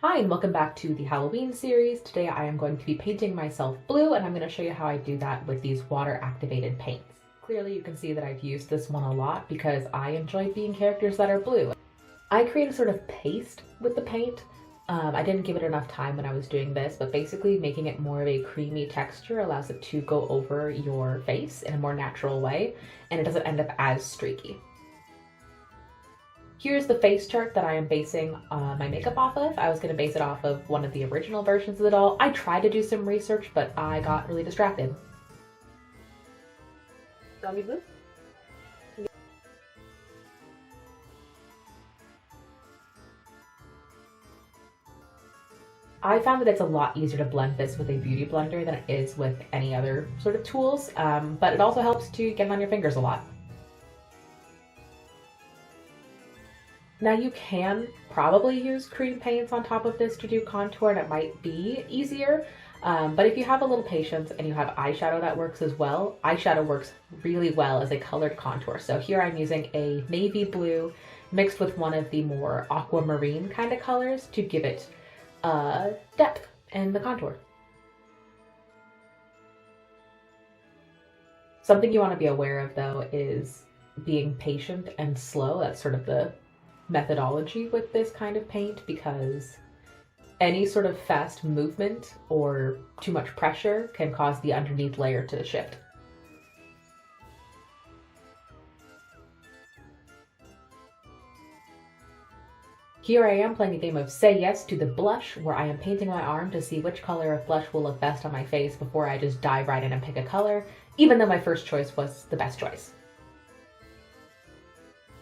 Hi and welcome back to the Halloween series. Today I am going to be painting myself blue and I'm going to show you how I do that with these water activated paints. Clearly you can see that I've used this one a lot because I enjoy being characters that are blue. I create a sort of paste with the paint. I didn't give it enough time when I was doing this, but basically making it more of a creamy texture allows it to go over your face in a more natural way and it doesn't end up as streaky. Here's the face chart that I am basing my makeup off of. I was going to base it off of one of the original versions of the doll. I tried to do some research, but I got really distracted. Zombie blue? I found that it's a lot easier to blend this with a beauty blender than it is with any other sort of tools, but it also helps to get it on your fingers a lot. Now you can probably use cream paints on top of this to do contour and it might be easier, but if you have a little patience and you have eyeshadow that works as well, eyeshadow works really well as a colored contour. So here I'm using a navy blue mixed with one of the more aquamarine kind of colors to give it depth in the contour. Something you want to be aware of though is being patient and slow. That's sort of the methodology with this kind of paint, because any sort of fast movement or too much pressure can cause the underneath layer to shift. Here I am playing a game of Say Yes to the Blush, where I am painting my arm to see which color of blush will look best on my face before I just dive right in and pick a color, even though my first choice was the best choice.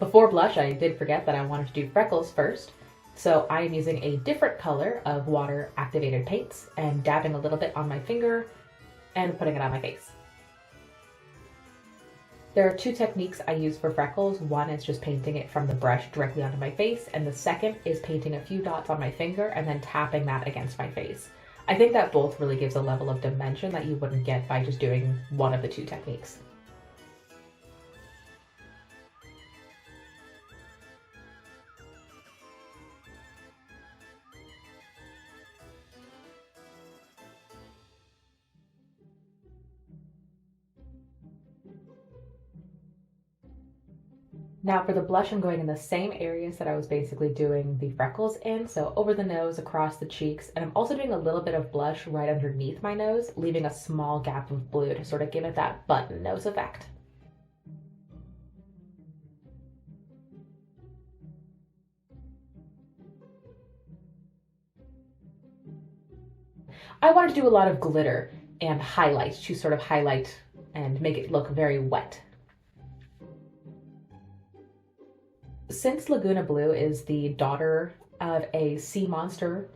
Before blush, I did forget that I wanted to do freckles first, so I am using a different color of water activated paints and dabbing a little bit on my finger and putting it on my face. There are two techniques I use for freckles. One is just painting it from the brush directly onto my face, and the second is painting a few dots on my finger and then tapping that against my face. I think that both really gives a level of dimension that you wouldn't get by just doing one of the two techniques. Now for the blush, I'm going in the same areas that I was basically doing the freckles in, so over the nose, across the cheeks, and I'm also doing a little bit of blush right underneath my nose, leaving a small gap of blue to sort of give it that button nose effect. I wanted to do a lot of glitter and highlights to sort of highlight and make it look very wet. Since Lagoona Blue is the daughter of a sea monster,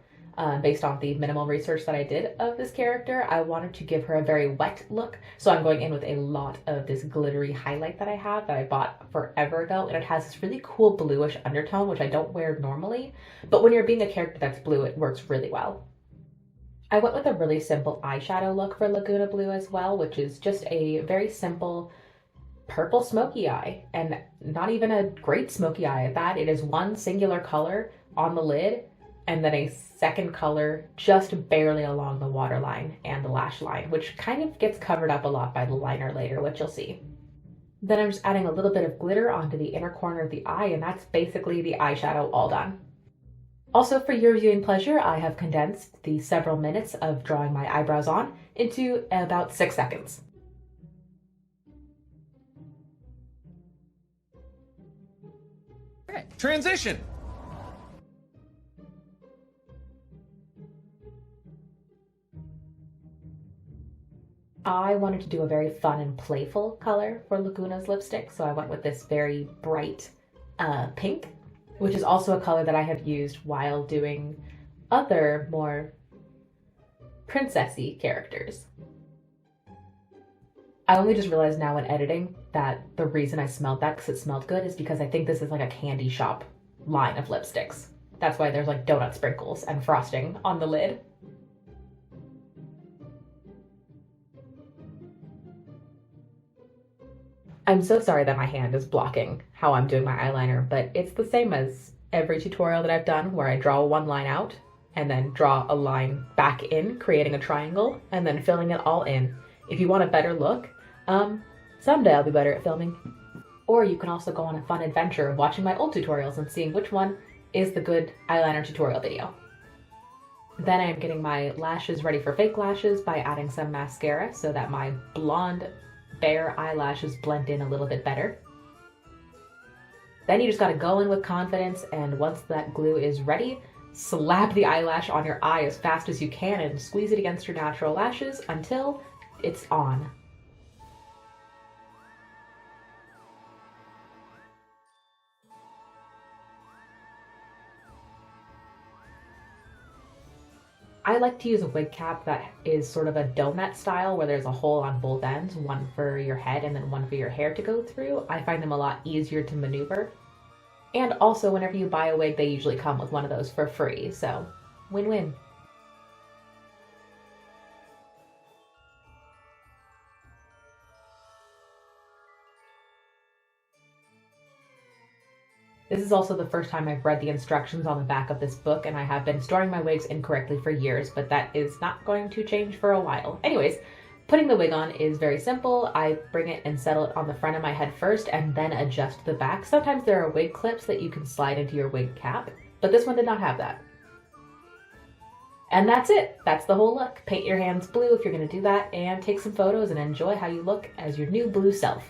based on the minimal research that I did of this character, I wanted to give her a very wet look. So I'm going in with a lot of this glittery highlight that I have that I bought forever ago, and it has this really cool bluish undertone, which I don't wear normally, but when you're being a character that's blue, it works really well. I went with a really simple eyeshadow look for Lagoona Blue as well, which is just a very simple purple smoky eye, and not even a great smoky eye at that. It is one singular color on the lid and then a second color just barely along the waterline and the lash line, which kind of gets covered up a lot by the liner later, which you'll see. Then I'm just adding a little bit of glitter onto the inner corner of the eye, and that's basically the eyeshadow all done. Also, for your viewing pleasure, I have condensed the several minutes of drawing my eyebrows on into about 6 seconds. Transition! I wanted to do a very fun and playful color for Lagoona's lipstick, so I went with this very bright pink, which is also a color that I have used while doing other more princessy characters. I only just realized now when editing that the reason I smelled that because it smelled good is because I think this is like a candy shop line of lipsticks. That's why there's like donut sprinkles and frosting on the lid. I'm so sorry that my hand is blocking how I'm doing my eyeliner, but it's the same as every tutorial that I've done where I draw one line out and then draw a line back in, creating a triangle, and then filling it all in. If you want a better look, someday I'll be better at filming. Or you can also go on a fun adventure of watching my old tutorials and seeing which one is the good eyeliner tutorial video. Then I'm getting my lashes ready for fake lashes by adding some mascara so that my blonde bare eyelashes blend in a little bit better. Then you just gotta go in with confidence, and once that glue is ready, slap the eyelash on your eye as fast as you can and squeeze it against your natural lashes until it's on. I like to use a wig cap that is sort of a donut style where there's a hole on both ends, one for your head and then one for your hair to go through. I find them a lot easier to maneuver. And also, whenever you buy a wig, they usually come with one of those for free, so win-win. This is also the first time I've read the instructions on the back of this book, and I have been storing my wigs incorrectly for years, but that is not going to change for a while. Anyways, putting the wig on is very simple. I bring it and settle it on the front of my head first and then adjust the back. Sometimes there are wig clips that you can slide into your wig cap, but this one did not have that. And that's it. That's the whole look. Paint your hands blue if you're going to do that, and take some photos and enjoy how you look as your new blue self.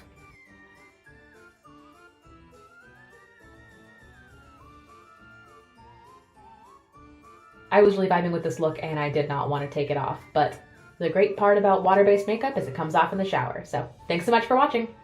I was really vibing with this look and I did not want to take it off, but the great part about water-based makeup is it comes off in the shower. So thanks so much for watching.